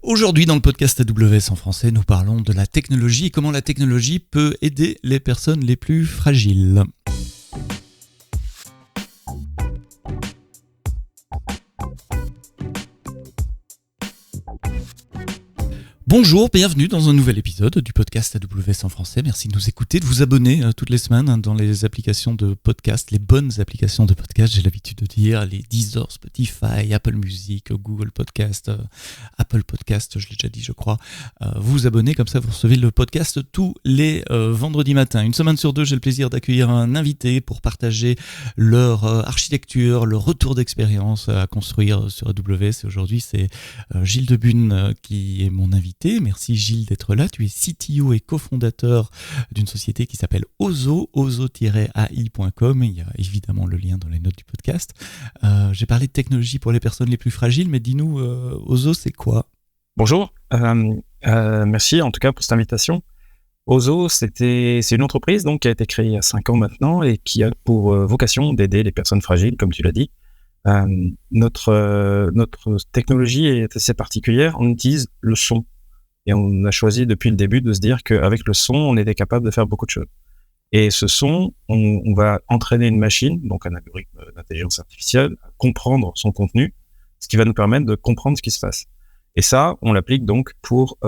Aujourd'hui, dans le podcast AWS en français, nous parlons de la technologie et comment la technologie peut aider les personnes les plus fragiles. Bonjour, bienvenue dans un nouvel épisode du podcast AWS en français. Merci de nous écouter, de vous abonner toutes les semaines dans les applications de podcast, les bonnes applications de podcast, j'ai l'habitude de dire, les Deezer, Spotify, Apple Music, Google Podcast, Apple Podcast, je l'ai déjà dit je crois. Vous vous abonnez, comme ça vous recevez le podcast tous les vendredis matins. Une semaine sur deux, j'ai le plaisir d'accueillir un invité pour partager leur architecture, leur retour d'expérience à construire sur AWS. Et aujourd'hui, c'est Gilles Debune qui est mon invité. Merci Gilles d'être là. Tu es CTO et cofondateur d'une société qui s'appelle Ozo, ozo-ai.com. Il y a évidemment le lien dans les notes du podcast. J'ai parlé de technologie pour les personnes les plus fragiles, mais dis-nous, Ozo, c'est quoi ? Bonjour, merci en tout cas pour cette invitation. Ozo, c'est une entreprise donc, qui a été créée il y a 5 ans maintenant et qui a pour vocation d'aider les personnes fragiles, comme tu l'as dit. Notre technologie est assez particulière, on utilise le son. Et on a choisi depuis le début de se dire qu'avec le son, on était capable de faire beaucoup de choses. Et ce son, on va entraîner une machine, donc un algorithme d'intelligence artificielle, à comprendre son contenu, ce qui va nous permettre de comprendre ce qui se passe. Et ça, on l'applique donc pour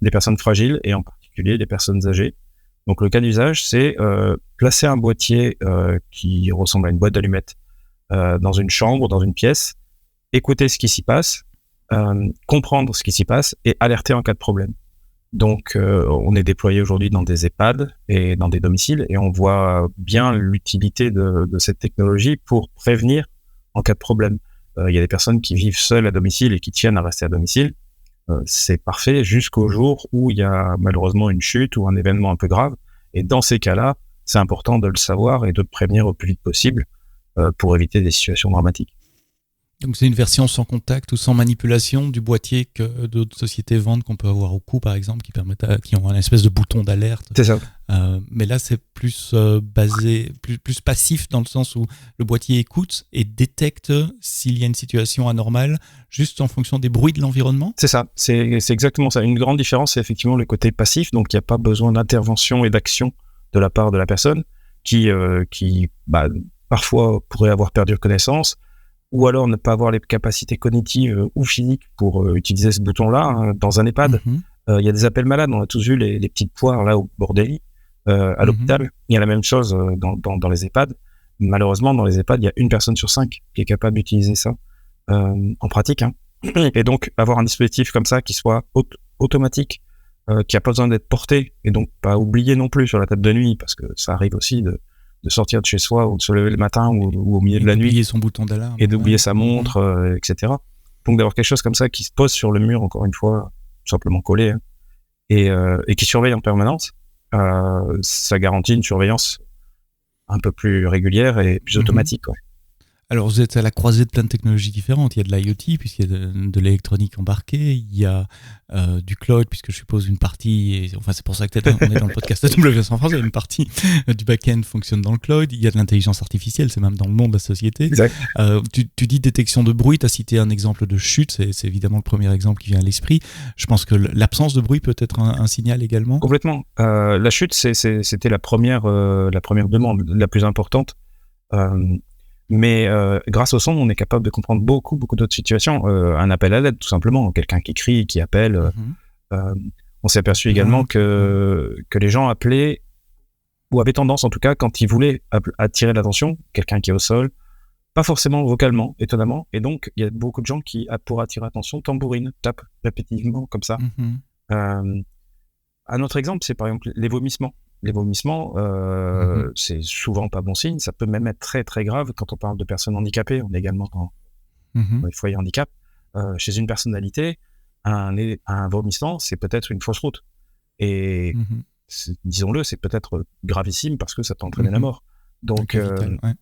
les personnes fragiles et en particulier les personnes âgées. Donc le cas d'usage, c'est placer un boîtier qui ressemble à une boîte d'allumettes dans une chambre, dans une pièce, écouter ce qui s'y passe, comprendre ce qui s'y passe et alerter en cas de problème. Donc, on est déployé aujourd'hui dans des EHPAD et dans des domiciles et on voit bien l'utilité de cette technologie pour prévenir en cas de problème. Il y a des personnes qui vivent seules à domicile et qui tiennent à rester à domicile. C'est parfait jusqu'au jour où il y a malheureusement une chute ou un événement un peu grave. Et dans ces cas-là, c'est important de le savoir et de prévenir au plus vite possible pour éviter des situations dramatiques. Donc c'est une version sans contact ou sans manipulation du boîtier que d'autres sociétés vendent, qu'on peut avoir au cou par exemple, qui ont un espèce de bouton d'alerte. C'est ça. Mais là c'est plus basé, plus passif dans le sens où le boîtier écoute et détecte s'il y a une situation anormale juste en fonction des bruits de l'environnement. C'est ça, c'est exactement ça. Une grande différence, c'est effectivement le côté passif, donc il n'y a pas besoin d'intervention et d'action de la part de la personne qui parfois pourrait avoir perdu connaissance, ou alors ne pas avoir les capacités cognitives ou physiques pour utiliser ce bouton-là. Dans un EHPAD, il y a des appels malades, on a tous vu les petites poires là au bord des lits, à l'hôpital. Il y a la même chose dans les EHPAD. Malheureusement, dans les EHPAD, il y a 1 personne sur 5 qui est capable d'utiliser ça en pratique. Et donc, avoir un dispositif comme ça qui soit automatique, qui n'a pas besoin d'être porté, et donc pas oublié non plus sur la table de nuit, parce que ça arrive aussi de sortir de chez soi ou de se lever le matin ou au milieu de la nuit. D'oublier son bouton d'alarme. Et d'oublier sa montre, etc. Donc d'avoir quelque chose comme ça qui se pose sur le mur, encore une fois, tout simplement collé, et qui surveille en permanence, ça garantit une surveillance un peu plus régulière et plus automatique. Ouais. Alors vous êtes à la croisée de plein de technologies différentes. Il y a de l'IoT, puisqu'il y a de l'électronique embarquée. Il y a du cloud, puisque je suppose une partie, c'est pour ça que on est dans le podcast AWS en France, il y a une partie du back-end fonctionne dans le cloud. Il y a de l'intelligence artificielle, c'est même dans le nom de la société. Exact. Tu dis détection de bruit, tu as cité un exemple de chute, c'est évidemment le premier exemple qui vient à l'esprit. Je pense que l'absence de bruit peut être un signal également. Complètement. La chute, c'était la première demande, la plus importante. Mais grâce au son, on est capable de comprendre beaucoup d'autres situations. Un appel à l'aide, tout simplement. Quelqu'un qui crie, qui appelle. On s'est aperçu également que les gens appelaient, ou avaient tendance, en tout cas, quand ils voulaient attirer l'attention, quelqu'un qui est au sol, pas forcément vocalement, étonnamment. Et donc, il y a beaucoup de gens qui, pour attirer l'attention, tambourinent, tapent répétitivement, comme ça. Un autre exemple, c'est par exemple les vomissements. Les vomissements, c'est souvent pas bon signe. Ça peut même être très très grave quand on parle de personnes handicapées. On est également dans les foyers handicap. Chez une personnalité, un vomissement, c'est peut-être une fausse route. Et disons-le, c'est peut-être gravissime parce que ça peut entraîner la mort. Donc,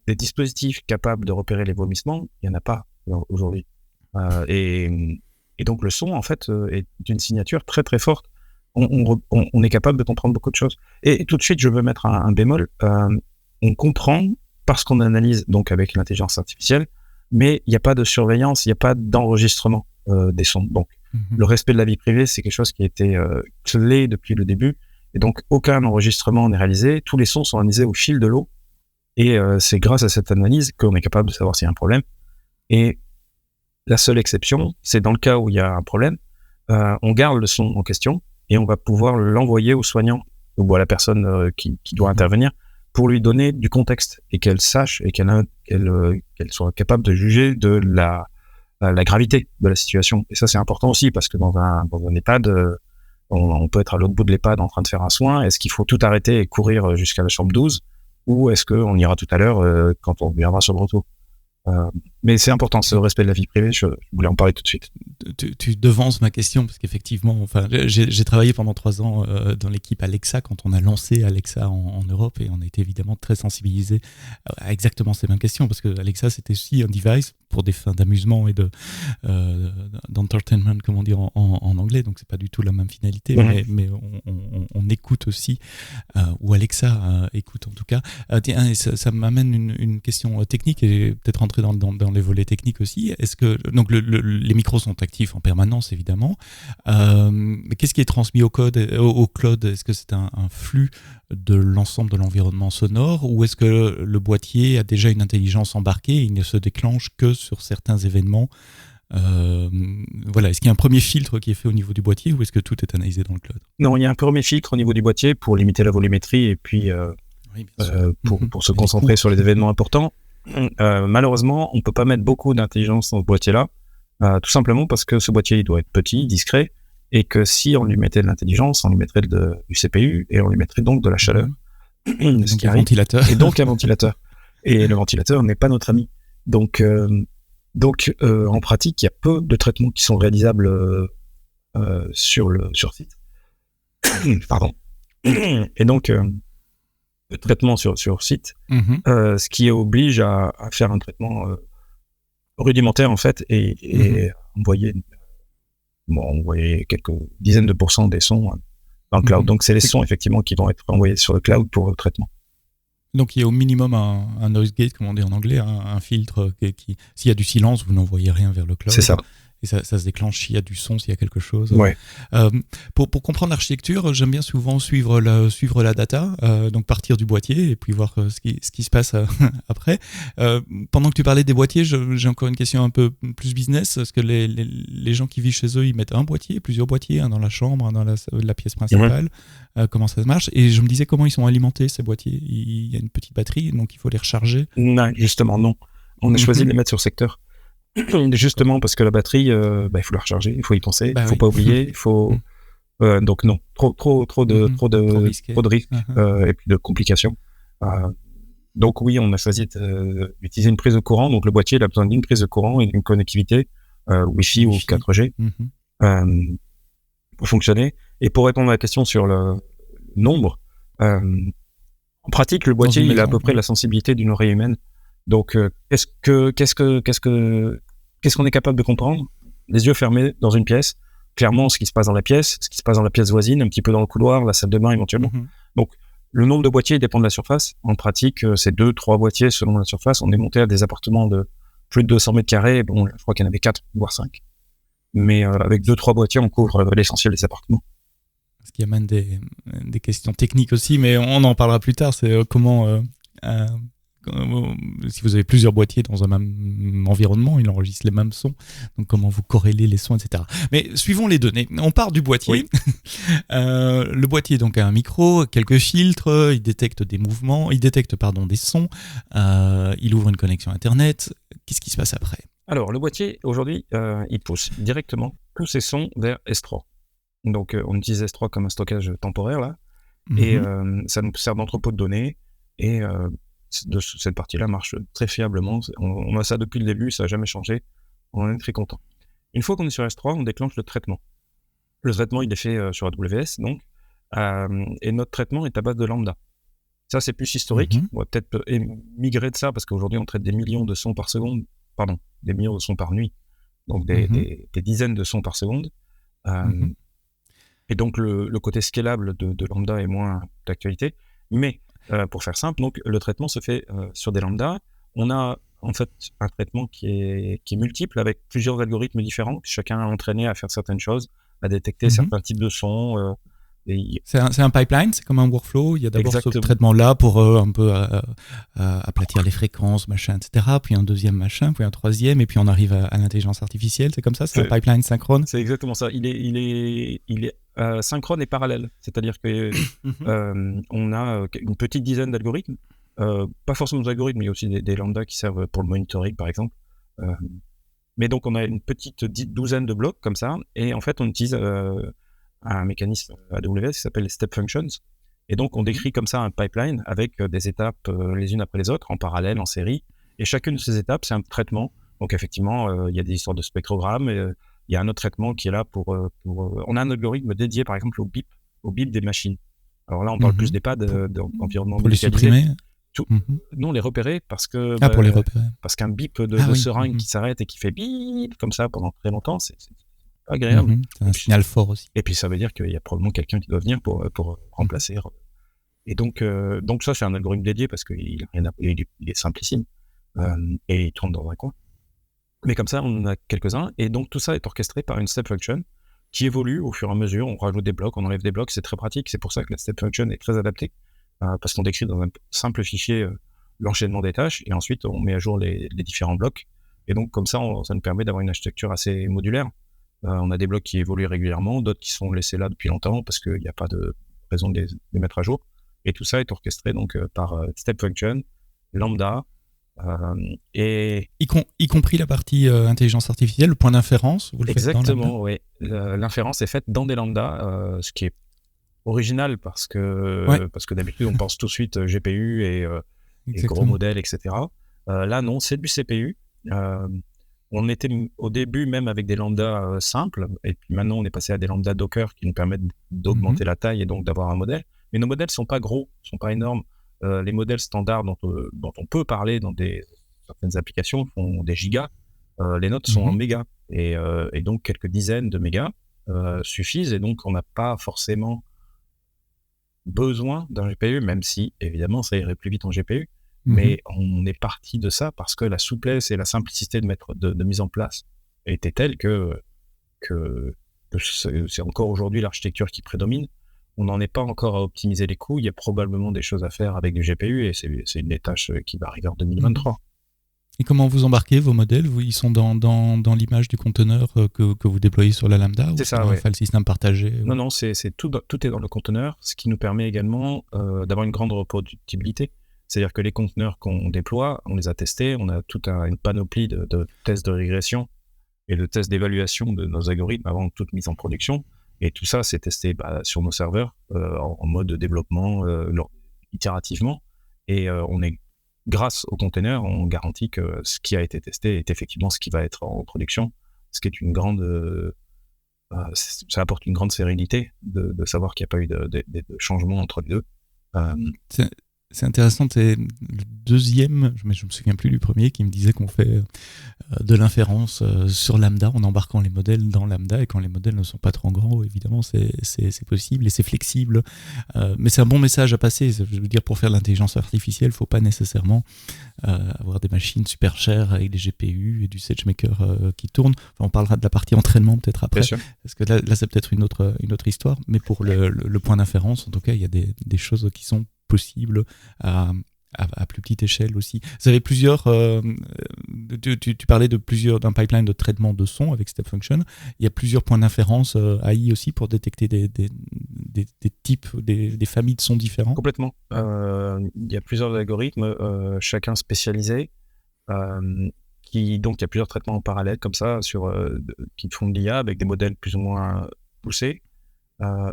des dispositifs capables de repérer les vomissements, il n'y en a pas aujourd'hui. Et donc le son, en fait, est une signature très très forte. On est capable de comprendre beaucoup de choses. Et tout de suite, je veux mettre un bémol. On comprend parce qu'on analyse donc avec l'intelligence artificielle, mais il n'y a pas de surveillance, il n'y a pas d'enregistrement des sons. Donc, Le respect de la vie privée, c'est quelque chose qui a été clé depuis le début. Et donc, aucun enregistrement n'est réalisé. Tous les sons sont analysés au fil de l'eau. Et c'est grâce à cette analyse qu'on est capable de savoir s'il y a un problème. Et la seule exception, c'est dans le cas où il y a un problème, on garde le son en question et on va pouvoir l'envoyer au soignant ou à la personne qui doit intervenir pour lui donner du contexte et qu'elle sache et qu'elle soit capable de juger de la gravité de la situation. Et ça, c'est important aussi parce que dans un EHPAD, on peut être à l'autre bout de l'EHPAD en train de faire un soin. Est-ce qu'il faut tout arrêter et courir jusqu'à la chambre 12 ou est-ce qu'on ira tout à l'heure quand on viendra sur le retour? Mais c'est important, ce respect de la vie privée, je voulais en parler tout de suite. Tu devances ma question parce qu'effectivement, enfin, j'ai travaillé pendant 3 ans dans l'équipe Alexa quand on a lancé Alexa en Europe et on a été évidemment très sensibilisé à exactement ces mêmes questions parce que Alexa c'était aussi un device pour des fins d'amusement et d'entertainment, comme on dit en anglais, donc c'est pas du tout la même finalité, mais on écoute aussi, ou Alexa écoute en tout cas. Tiens, ça m'amène une question technique et peut-être rentrer dans les volets techniques aussi. Est-ce que donc les micros sont actifs en permanence évidemment, mais qu'est-ce qui est transmis au cloud? Est-ce que c'est un flux de l'ensemble de l'environnement sonore ou est-ce que le boîtier a déjà une intelligence embarquée et il ne se déclenche que sur certains événements? Voilà, est-ce qu'il y a un premier filtre qui est fait au niveau du boîtier ou est-ce que tout est analysé dans le cloud? Non, il y a un premier filtre au niveau du boîtier pour limiter la volumétrie et puis pour se concentrer sur les événements importants. Malheureusement, on peut pas mettre beaucoup d'intelligence dans ce boîtier-là, tout simplement parce que ce boîtier il doit être petit, discret, et que si on lui mettait de l'intelligence, on lui mettrait du CPU et on lui mettrait donc de la chaleur. Donc un ventilateur. Et donc un ventilateur. Et le ventilateur n'est pas notre ami. Donc en pratique, il y a peu de traitements qui sont réalisables sur site. Pardon. Et donc le traitement sur site, ce qui oblige à faire un traitement rudimentaire en fait et envoyer quelques dizaines de pourcents des sons dans le cloud. Donc c'est les sons effectivement qui vont être envoyés sur le cloud pour le traitement. Donc il y a au minimum un noise gate, comme on dit en anglais, un filtre qui s'il y a du silence, vous n'envoyez rien vers le cloud. C'est ça. Et ça se déclenche s'il y a du son, s'il y a quelque chose. Ouais. Pour comprendre l'architecture, j'aime bien souvent suivre la data, donc partir du boîtier et puis voir ce qui se passe après. Pendant que tu parlais des boîtiers, j'ai encore une question un peu plus business. Est-ce que les gens qui vivent chez eux, ils mettent un boîtier, plusieurs boîtiers, un dans la chambre, un dans la pièce principale? Comment ça marche? Et je me disais comment ils sont alimentés ces boîtiers. Il y a une petite batterie, donc il faut les recharger. Non, justement non. On a choisi de les mettre sur secteur. Justement parce que la batterie, il faut la recharger, il faut y penser, il faut pas oublier, il faut donc non, trop de risques et puis de complications. Donc oui, on a choisi d'utiliser une prise de courant. Donc le boîtier il a besoin d'une prise de courant et d'une connectivité Wi-Fi ou 4G pour fonctionner. Et pour répondre à la question sur le nombre, en pratique le boîtier il a à peu près la sensibilité d'une oreille humaine. Donc, qu'est-ce qu'on est capable de comprendre? Les yeux fermés dans une pièce, clairement ce qui se passe dans la pièce, ce qui se passe dans la pièce voisine, un petit peu dans le couloir, la salle de bain éventuellement. Donc, le nombre de boîtiers dépend de la surface. En pratique, c'est 2-3 boîtiers selon la surface. On est monté à des appartements de plus de 200 mètres carrés. Bon, je crois qu'il y en avait 4, voire 5. Mais avec 2-3 boîtiers, on couvre l'essentiel des appartements. Ce qui amène des questions techniques aussi, mais on en parlera plus tard. C'est comment... si vous avez plusieurs boîtiers dans un même environnement, ils enregistrent les mêmes sons. Donc, comment vous corrélez les sons, etc. Mais suivons les données. On part du boîtier. Oui. Le boîtier donc a un micro, quelques filtres. Il détecte des mouvements. Il détecte des sons. Il ouvre une connexion Internet. Qu'est-ce qui se passe après? Alors, le boîtier aujourd'hui, il pousse directement tous ces sons vers S3. Donc, on utilise S3 comme un stockage temporaire là, et ça nous sert d'entrepôt de données et cette partie-là marche très fiablement. On a ça depuis le début, ça n'a jamais changé. On en est très content. Une fois qu'on est sur S3, on déclenche le traitement. Le traitement, il est fait sur AWS, donc, et notre traitement est à base de Lambda. Ça, c'est plus historique. On va peut-être migrer de ça, parce qu'aujourd'hui, on traite des millions de sons par seconde, des millions de sons par nuit, donc des dizaines de sons par seconde. Et donc, le côté scalable de Lambda est moins d'actualité, mais pour faire simple, donc le traitement se fait sur des lambdas. On a en fait un traitement qui est multiple avec plusieurs algorithmes différents, chacun entraîné à faire certaines choses, à détecter certains types de sons. C'est un pipeline, c'est comme un workflow. Il y a d'abord ce Exactement. traitement-là pour un peu aplatir les fréquences, machin, etc. Puis un deuxième machin, puis un troisième, et puis on arrive à l'intelligence artificielle. C'est comme ça, c'est un pipeline synchrone. C'est exactement ça. Il est synchrone et parallèle. C'est-à-dire que on a une petite dizaine d'algorithmes. Pas forcément des algorithmes, mais il y a aussi des lambda qui servent pour le monitoring, par exemple. Mais donc, on a une petite douzaine de blocs comme ça. Et en fait, on utilise un mécanisme AWS qui s'appelle les step functions. Et donc, on décrit comme ça un pipeline avec des étapes les unes après les autres, en parallèle, en série. Et chacune de ces étapes, c'est un traitement. Donc, effectivement, il y a des histoires de spectrogrammes. Il y a un autre traitement qui est là pour on a un algorithme dédié, par exemple, au bip des machines. Alors là, on parle plus des pads d'environnement pour les médicalisé. supprimer. Non, les repérer parce que pour les repérer. Parce qu'un bip de seringue qui s'arrête et qui fait bip comme ça pendant très longtemps, c'est pas agréable. C'est un signal fort aussi. Et puis ça veut dire qu'il y a probablement quelqu'un qui doit venir pour remplacer. Et donc ça, c'est un algorithme dédié parce qu'il est simplissime et il tourne dans un coin. Mais comme ça, on en a quelques-uns. Et donc tout ça est orchestré par une step function qui évolue au fur et à mesure. On rajoute des blocs, on enlève des blocs. C'est très pratique. C'est pour ça que la step function est très adaptée. Parce qu'on décrit dans un simple fichier l'enchaînement des tâches et ensuite on met à jour les différents blocs. Et donc comme ça, ça nous permet d'avoir une architecture assez modulaire. On a des blocs qui évoluent régulièrement, d'autres qui sont laissés là depuis longtemps parce qu'il n'y a pas de raison de les mettre à jour. Et tout ça est orchestré donc par step function, lambda, et y compris la partie intelligence artificielle, le point d'inférence, vous le faites dans lambda. Exactement, oui. L'inférence est faite dans des lambdas, ce qui est original parce que d'habitude on pense tout de suite GPU et gros modèles, etc. Là non, c'est du CPU. On était au début même avec des lambdas simples, et puis maintenant on est passé à des lambdas Docker qui nous permettent d'augmenter la taille et donc d'avoir un modèle. Mais nos modèles sont pas gros, sont pas énormes. Les modèles standards dont on peut parler dans certaines applications font des gigas. Les nôtres sont en mégas, et donc quelques dizaines de mégas suffisent, et donc on n'a pas forcément besoin d'un GPU, même si évidemment ça irait plus vite en GPU. Mais on est parti de ça parce que la souplesse et la simplicité de mise en place était telle que c'est encore aujourd'hui l'architecture qui prédomine. On n'en est pas encore à optimiser les coûts. Il y a probablement des choses à faire avec du GPU et c'est une des tâches qui va arriver en 2023. Et comment vous embarquez vos modèles? Ils sont dans l'image du conteneur que vous déployez sur la Lambda? C'est ou ça, un file system partagé? Non, c'est tout est dans le conteneur, ce qui nous permet également d'avoir une grande reproductibilité. C'est-à-dire que les conteneurs qu'on déploie, on les a testés, on a toute une panoplie de tests de régression et de tests d'évaluation de nos algorithmes avant toute mise en production. Et tout ça, c'est testé sur nos serveurs en mode développement itérativement. Et grâce au container, on garantit que ce qui a été testé est effectivement ce qui va être en production, ce qui est une grande... ça apporte une grande sérénité de savoir qu'il n'y a pas eu de changement entre les deux. C'est intéressant, c'est le deuxième, mais je me souviens plus du premier, qui me disait qu'on fait de l'inférence sur Lambda en embarquant les modèles dans Lambda, et quand les modèles ne sont pas trop grands, évidemment c'est possible et c'est flexible. Mais c'est un bon message à passer. Je veux dire, pour faire de l'intelligence artificielle, il ne faut pas nécessairement avoir des machines super chères avec des GPU et du SageMaker qui tournent. Enfin, on parlera de la partie entraînement peut-être après, parce que là c'est peut-être une autre histoire. Mais pour le point d'inférence, en tout cas, il y a des choses qui sont possible à plus petite échelle aussi. Vous avez plusieurs... tu parlais d'un pipeline de traitement de son avec Step Function. Il y a plusieurs points d'inférence AI aussi pour détecter des types, des familles de sons différents. Complètement. Il y a plusieurs algorithmes, chacun spécialisé. Donc il y a plusieurs traitements en parallèle comme ça qui font de l'IA avec des modèles plus ou moins poussés.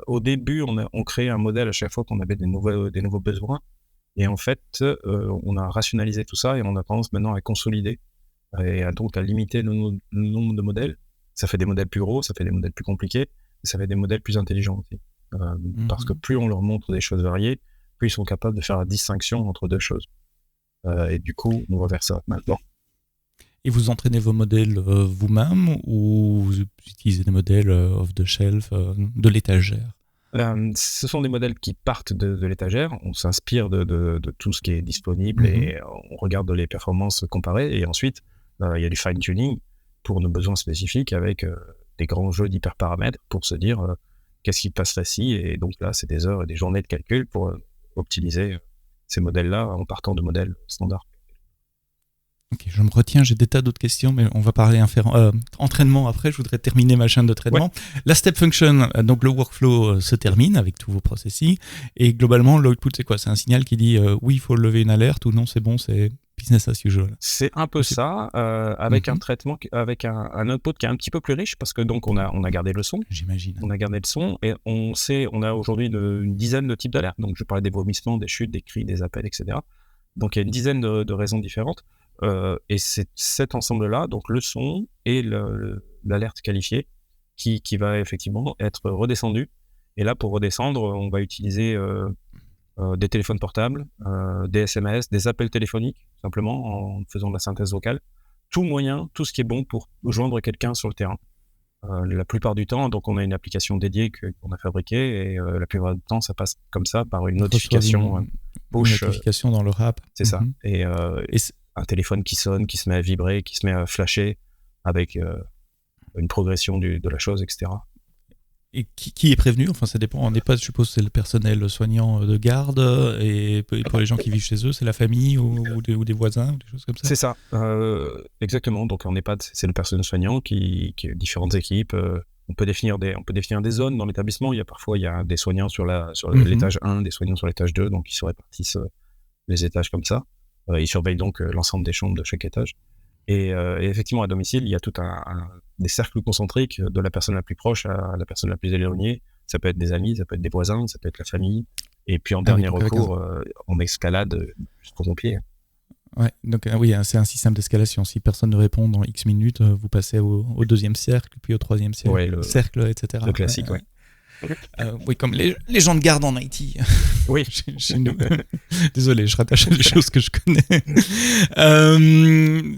Au début, on créait un modèle à chaque fois qu'on avait des nouveaux besoins. Et en fait, on a rationalisé tout ça et on a tendance maintenant à consolider et donc à limiter le nombre de modèles. Ça fait des modèles plus gros, ça fait des modèles plus compliqués, et ça fait des modèles plus intelligents aussi. Parce que plus on leur montre des choses variées, plus ils sont capables de faire la distinction entre deux choses. Et du coup, on va vers ça maintenant. Et vous entraînez vos modèles vous-même ou vous utilisez des modèles off-the-shelf, de l'étagère? Ce sont des modèles qui partent de l'étagère. On s'inspire de tout ce qui est disponible et on regarde les performances comparées. Et ensuite, il y a du fine-tuning pour nos besoins spécifiques avec des grands jeux d'hyperparamètres pour se dire qu'est-ce qui passerait si. Et donc là, c'est des heures et des journées de calcul pour optimiser ces modèles-là en partant de modèles standards. Ok, je me retiens, j'ai des tas d'autres questions, mais on va parler entraînement après. Je voudrais terminer ma chaîne de traitement. Ouais. La step function, donc le workflow se termine avec tous vos processus. Et globalement, l'output, c'est quoi? C'est un signal qui dit oui, il faut lever une alerte ou non, c'est bon, c'est business as usual. C'est un peu ça, avec un traitement, avec un output qui est un petit peu plus riche parce que donc on a gardé le son. J'imagine. On a gardé le son et on a aujourd'hui une dizaine de types d'alertes. Donc je parlais des vomissements, des chutes, des cris, des appels, etc. Donc il y a une dizaine de raisons différentes. Et c'est cet ensemble-là, donc le son et l'alerte qualifiée, qui va effectivement être redescendu. Et là, pour redescendre, on va utiliser des téléphones portables, des SMS, des appels téléphoniques, simplement en faisant de la synthèse vocale. Tout moyen, tout ce qui est bon pour joindre quelqu'un sur le terrain. La plupart du temps, donc on a une application dédiée qu'on a fabriquée et la plupart du temps, ça passe comme ça par une notification push. Une notification dans le app. C'est ça. Et un téléphone qui sonne, qui se met à vibrer, qui se met à flasher avec une progression de la chose, etc. Et qui est prévenu? Enfin, ça dépend. En EHPAD, je suppose, c'est le personnel soignant de garde. Et pour les gens qui vivent chez eux, c'est la famille ou des voisins, ou des choses comme ça? C'est ça, exactement. Donc en EHPAD, c'est le personnel soignant qui a différentes équipes. On peut définir des zones dans l'établissement. Il y a des soignants sur l'étage 1, des soignants sur l'étage 2. Donc ils se répartissent les étages comme ça. Ils surveillent donc l'ensemble des chambres de chaque étage. Et effectivement, à domicile, il y a tout des cercles concentriques de la personne la plus proche à la personne la plus éloignée. Ça peut être des amis, ça peut être des voisins, ça peut être la famille. Et puis en dernier recours, on escalade jusqu'aux pompiers. Ouais, donc oui, c'est un système d'escalation. Si personne ne répond dans X minutes, vous passez au deuxième cercle, puis au troisième cercle, etc. Le classique, ouais. Oui, comme les gens de garde en IT. Oui. Chez nous. Désolé, je rattache à des choses que je connais.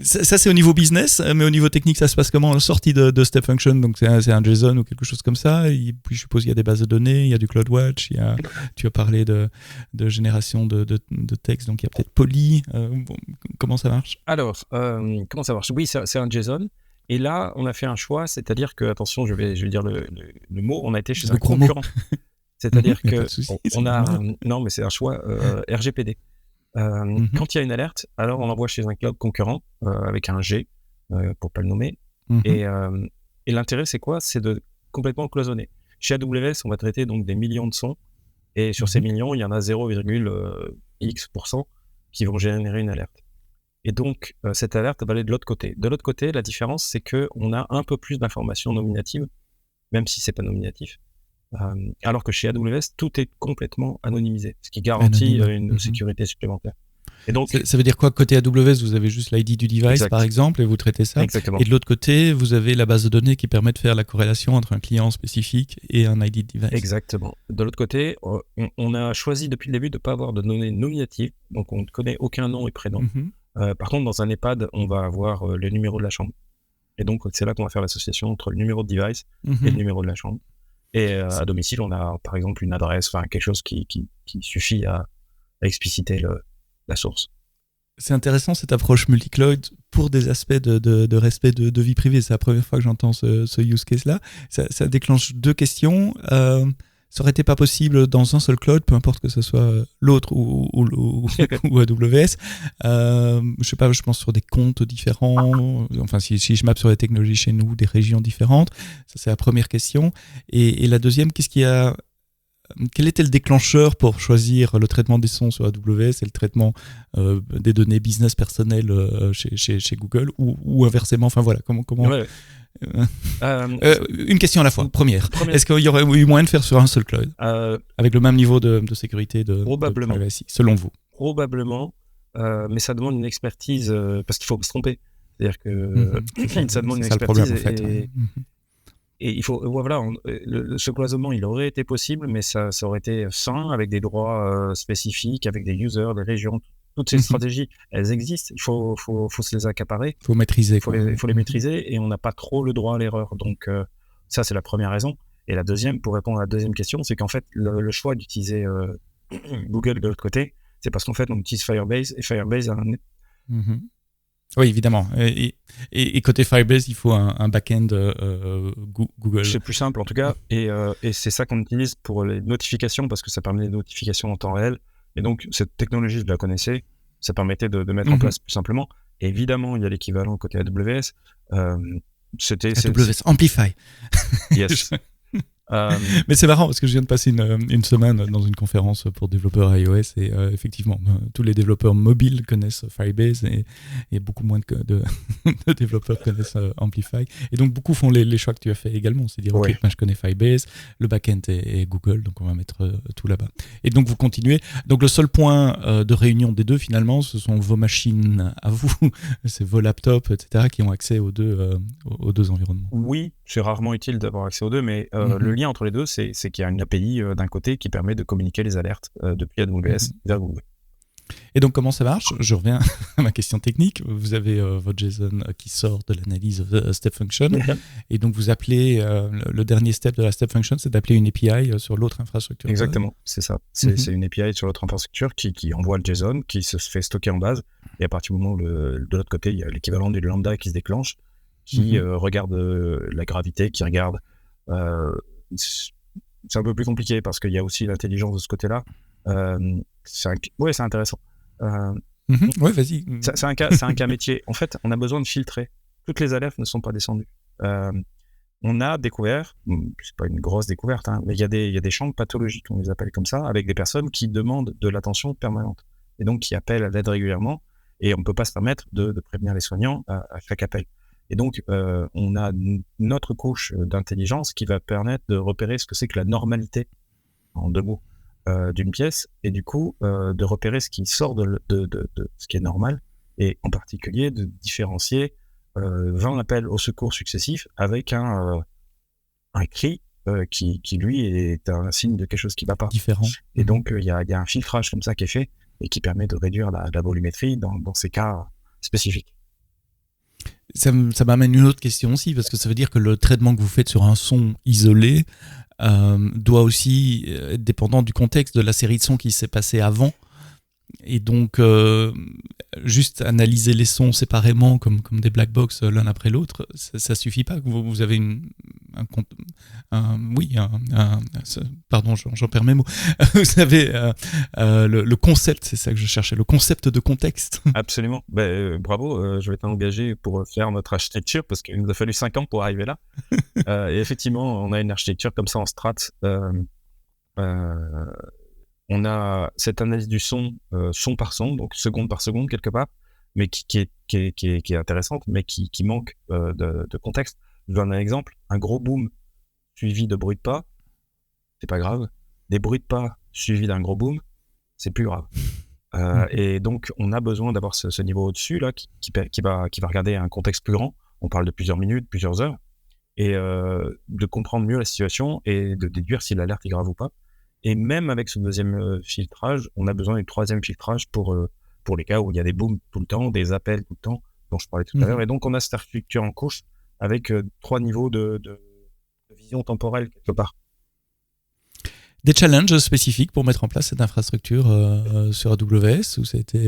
Ça, c'est au niveau business, mais au niveau technique, ça se passe comment? La sortie de Step Function, donc c'est un JSON ou quelque chose comme ça. Et puis, je suppose qu'il y a des bases de données, il y a du CloudWatch, tu as parlé de génération de texte, donc il y a peut-être Poly. Comment ça marche? Alors, comment ça marche? Oui, c'est un JSON. Et là, on a fait un choix, c'est-à-dire que, attention, je vais dire le mot, on a été chez un concurrent. C'est-à-dire que non, mais c'est un choix RGPD. Quand il y a une alerte, alors on envoie chez un cloud concurrent avec un G, pour pas le nommer. Et l'intérêt, c'est quoi? C'est de complètement cloisonner. Chez AWS, on va traiter donc des millions de sons, et sur ces millions, il y en a 0,x% qui vont générer une alerte. Et donc, cette alerte va aller de l'autre côté. De l'autre côté, la différence, c'est qu'on a un peu plus d'informations nominatives, même si c'est pas nominatif. Alors que chez AWS, tout est complètement anonymisé, ce qui garantit une sécurité supplémentaire. Et donc, ça veut dire quoi? Côté AWS, vous avez juste l'ID du device, par exemple, et vous traitez ça. Exactement. Et de l'autre côté, vous avez la base de données qui permet de faire la corrélation entre un client spécifique et un ID de device. Exactement. De l'autre côté, on a choisi depuis le début de ne pas avoir de données nominatives, donc on ne connaît aucun nom et prénom. Par contre, dans un EHPAD, on va avoir le numéro de la chambre. Et donc, c'est là qu'on va faire l'association entre le numéro de device et le numéro de la chambre. Et à domicile, on a par exemple une adresse, enfin quelque chose qui suffit à expliciter la source. C'est intéressant cette approche multi-cloud pour des aspects de respect de vie privée. C'est la première fois que j'entends ce use case-là. Ça déclenche deux questions. Ça aurait été pas possible dans un seul cloud, peu importe que ce soit l'autre ou AWS. Je sais pas, je pense sur des comptes différents. Enfin, si je mappe sur les technologies chez nous, des régions différentes. Ça, c'est la première question. Et la deuxième, quel était le déclencheur pour choisir le traitement des sons sur AWS et le traitement des données business personnelles chez Google ou inversement? Enfin voilà, comment ouais. Une question à la fois. Première. Est-ce qu'il y aurait eu moyen de faire sur un seul cloud avec le même niveau de sécurité de privacy, selon vous? Probablement, mais ça demande une expertise parce qu'il faut se tromper. C'est-à-dire que ça demande une expertise. C'est ça le problème en fait. Et il faut, voilà, ce cloisonnement, il aurait été possible, mais ça aurait été sain, avec des droits spécifiques, avec des users, des régions. Toutes ces stratégies, elles existent. Il faut se les accaparer. Il faut maîtriser. Il faut les maîtriser, et on n'a pas trop le droit à l'erreur. Donc, ça, c'est la première raison. Et la deuxième, pour répondre à la deuxième question, c'est qu'en fait, le choix d'utiliser Google de l'autre côté, c'est parce qu'en fait, on utilise Firebase, et Firebase a un... Oui, évidemment. Et côté Firebase, il faut un back-end Google. C'est plus simple en tout cas, et c'est ça qu'on utilise pour les notifications, parce que ça permet les notifications en temps réel. Et donc, cette technologie, je la connaissais, ça permettait de mettre en place plus simplement. Et évidemment, il y a l'équivalent côté AWS. AWS Amplify. Yes. Mais c'est marrant parce que je viens de passer une semaine dans une conférence pour développeurs iOS et effectivement, tous les développeurs mobiles connaissent Firebase et beaucoup moins de développeurs connaissent Amplify. Et donc, beaucoup font les choix que tu as fait également. C'est dire, OK, moi, je connais Firebase, le back-end est Google, donc on va mettre tout là-bas. Et donc, vous continuez. Donc, le seul point de réunion des deux, finalement, ce sont vos machines à vous, c'est vos laptops, etc., qui ont accès aux deux environnements. Oui, c'est rarement utile d'avoir accès aux deux, mais le lien entre les deux, c'est qu'il y a une API d'un côté qui permet de communiquer les alertes depuis AWS vers Google. Et donc, comment ça marche ? Je reviens à ma question technique. Vous avez votre JSON qui sort de l'analyse step function. Et donc, vous appelez le dernier step de la step function, c'est d'appeler une API sur l'autre infrastructure. Exactement, c'est ça. C'est une API sur l'autre infrastructure qui envoie le JSON, qui se fait stocker en base. Et à partir du moment où de l'autre côté, il y a l'équivalent du lambda qui se déclenche, qui regarde la gravité, qui regarde... c'est un peu plus compliqué parce qu'il y a aussi l'intelligence de ce côté-là. C'est intéressant. Ouais, vas-y. C'est un cas métier. En fait, on a besoin de filtrer. Toutes les alertes ne sont pas descendues. On a découvert, c'est pas une grosse découverte, hein, mais il y a des champs pathologiques, on les appelle comme ça, avec des personnes qui demandent de l'attention permanente et donc qui appellent à l'aide régulièrement. Et on ne peut pas se permettre de prévenir les soignants à chaque appel. Et donc, on a notre couche d'intelligence qui va permettre de repérer ce que c'est que la normalité, en deux mots, d'une pièce, et du coup, de repérer ce qui sort de ce qui est normal, et en particulier de différencier 20 appels au secours successifs avec un cri qui, lui, est un signe de quelque chose qui ne va pas. Différent. Et donc, il y a un filtrage comme ça qui est fait, et qui permet de réduire la volumétrie dans ces cas spécifiques. Ça m'amène une autre question aussi, parce que ça veut dire que le traitement que vous faites sur un son isolé doit aussi être dépendant du contexte de la série de sons qui s'est passée avant. Et donc, juste analyser les sons séparément comme des black box l'un après l'autre, ça suffit pas. Vous avez pardon, j'en perds mes mots. Vous avez le concept, c'est ça que je cherchais, le concept de contexte. Absolument. Bravo, je vais t'engager pour faire notre architecture parce qu'il nous a fallu 5 ans pour arriver là. Et effectivement, on a une architecture comme ça en strat. On a cette analyse du son, son par son, donc seconde par seconde quelque part, mais qui est intéressante, mais qui manque de contexte. Je donne un exemple, un gros boom suivi de bruit de pas, c'est pas grave. Des bruits de pas suivis d'un gros boom, c'est plus grave. Et donc, on a besoin d'avoir ce niveau au-dessus là, qui va regarder un contexte plus grand. On parle de plusieurs minutes, plusieurs heures, et de comprendre mieux la situation et de déduire si l'alerte est grave ou pas. Et même avec ce deuxième filtrage, on a besoin du troisième filtrage pour les cas où il y a des booms tout le temps, des appels tout le temps, dont je parlais tout à l'heure. Et donc, on a cette architecture en couche avec 3 niveaux de vision temporelle quelque part. Des challenges spécifiques pour mettre en place cette infrastructure sur AWS ou ça a été,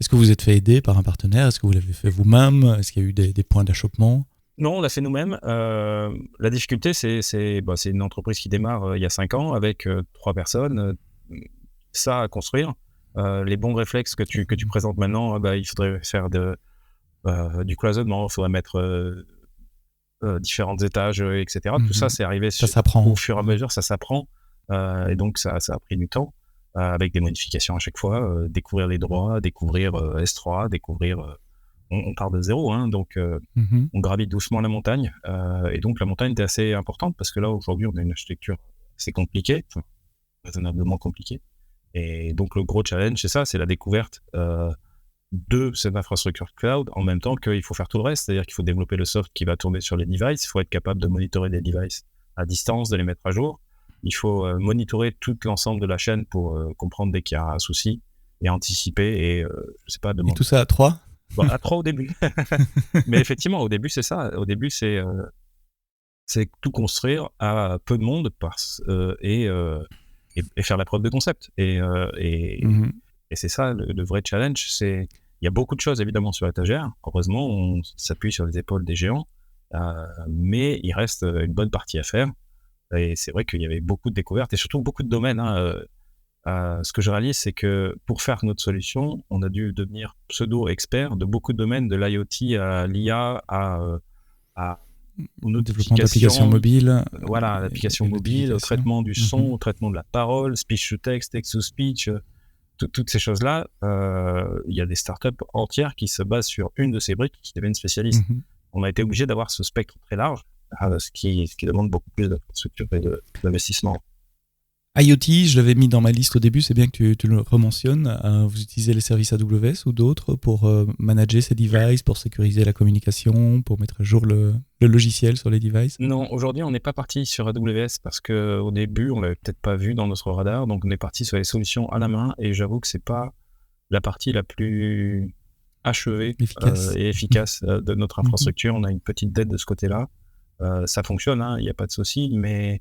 est-ce que vous êtes fait aider par un partenaire ? Est-ce que vous l'avez fait vous-même ? Est-ce qu'il y a eu des points d'achoppement ? Non, on l'a fait nous-mêmes. La difficulté, c'est une entreprise qui démarre il y a 5 ans avec 3 personnes. Ça à construire. Les bons réflexes que tu présentes maintenant, il faudrait faire du cloisonnement, il faudrait mettre différents étages, etc. Tout ça, c'est arrivé au fur et à mesure, ça s'apprend. Et donc, ça a pris du temps, avec des modifications à chaque fois, découvrir les droits, découvrir S3, découvrir... On part de zéro, hein, donc on gravit doucement la montagne. Et donc, la montagne était assez importante parce que là, aujourd'hui, on a une architecture assez compliquée, raisonnablement compliquée. Et donc, le gros challenge, c'est ça, c'est la découverte de cette infrastructure cloud en même temps qu'il faut faire tout le reste. C'est-à-dire qu'il faut développer le soft qui va tourner sur les devices. Il faut être capable de monitorer des devices à distance, de les mettre à jour. Il faut monitorer tout l'ensemble de la chaîne pour comprendre dès qu'il y a un souci et anticiper et, je sais pas, demander. Et tout ça à 3 ? À 3 au début. Mais effectivement, au début, c'est ça. Au début, c'est c'est tout construire à peu de monde et faire la preuve de concept. Et c'est ça le vrai challenge. Il y a beaucoup de choses évidemment sur l'étagère. Heureusement, on s'appuie sur les épaules des géants, mais il reste une bonne partie à faire. Et c'est vrai qu'il y avait beaucoup de découvertes et surtout beaucoup de domaines. Ce que je réalise, c'est que pour faire notre solution, on a dû devenir pseudo-expert de beaucoup de domaines, de l'IoT à l'IA à au développement d'applications mobiles. Voilà, l'application mobile, au traitement du son, au traitement de la parole, speech to text, text to speech, toutes ces choses-là. Il y a des startups entières qui se basent sur une de ces briques qui deviennent spécialistes. On a été obligé d'avoir ce spectre très large, ce qui demande beaucoup plus d'infrastructure et d'investissement. IoT, je l'avais mis dans ma liste au début, c'est bien que tu le rementionnes. Vous utilisez les services AWS ou d'autres pour manager ces devices, pour sécuriser la communication, pour mettre à jour le logiciel sur les devices? Non, aujourd'hui, on n'est pas parti sur AWS parce qu'au début, on ne l'avait peut-être pas vu dans notre radar. Donc, on est parti sur les solutions à la main et j'avoue que ce n'est pas la partie la plus achevée et efficace de notre infrastructure. On a une petite dette de ce côté-là. Ça fonctionne, il n'y a pas de souci, mais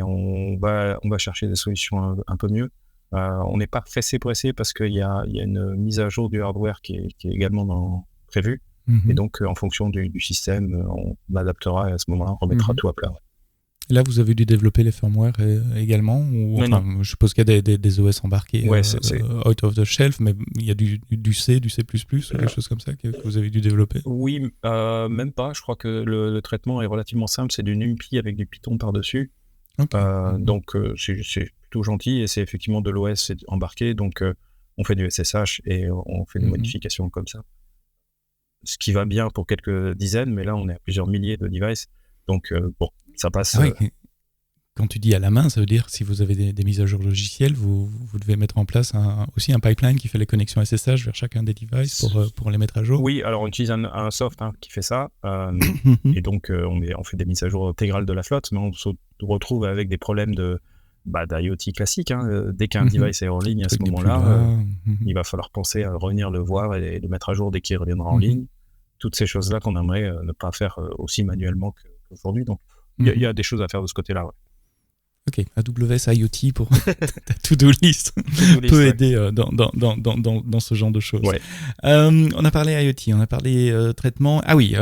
on va chercher des solutions un peu mieux. On n'est pas pressé parce qu'il y a une mise à jour du hardware qui est également prévue. Et donc, en fonction du système, on adaptera et à ce moment-là, on remettra tout à plat. Là, vous avez dû développer les firmware également non. Je suppose qu'il y a des OS embarqués out of the shelf, mais il y a du C, du C++, des choses comme ça que vous avez dû développer? Oui, même pas. Je crois que le traitement est relativement simple. C'est du NumPy avec du Python par-dessus. Okay. Donc, c'est plutôt gentil et c'est effectivement de l'OS embarqué. Donc, on fait du SSH et on fait des modifications comme ça. Ce qui va bien pour quelques dizaines, mais là, on est à plusieurs milliers de devices. Donc, ça passe. Quand tu dis à la main, ça veut dire si vous avez des mises à jour logicielles, vous devez mettre en place aussi un pipeline qui fait les connexions SSH vers chacun des devices pour les mettre à jour? Oui, alors on utilise un soft qui fait ça. Et donc, on fait des mises à jour intégrales de la flotte, mais on se retrouve avec des problèmes d'IoT classique. Dès qu'un device est en ligne, à ce moment-là, il va falloir penser à revenir le voir et le mettre à jour dès qu'il reviendra en ligne. Toutes ces choses-là qu'on aimerait ne pas faire aussi manuellement qu'aujourd'hui. Donc, il y a des choses à faire de ce côté-là. Ouais. Ok, AWS IoT pour ta to-do list peut aider dans ce genre de choses. Ouais. On a parlé IoT, on a parlé traitement. Ah oui,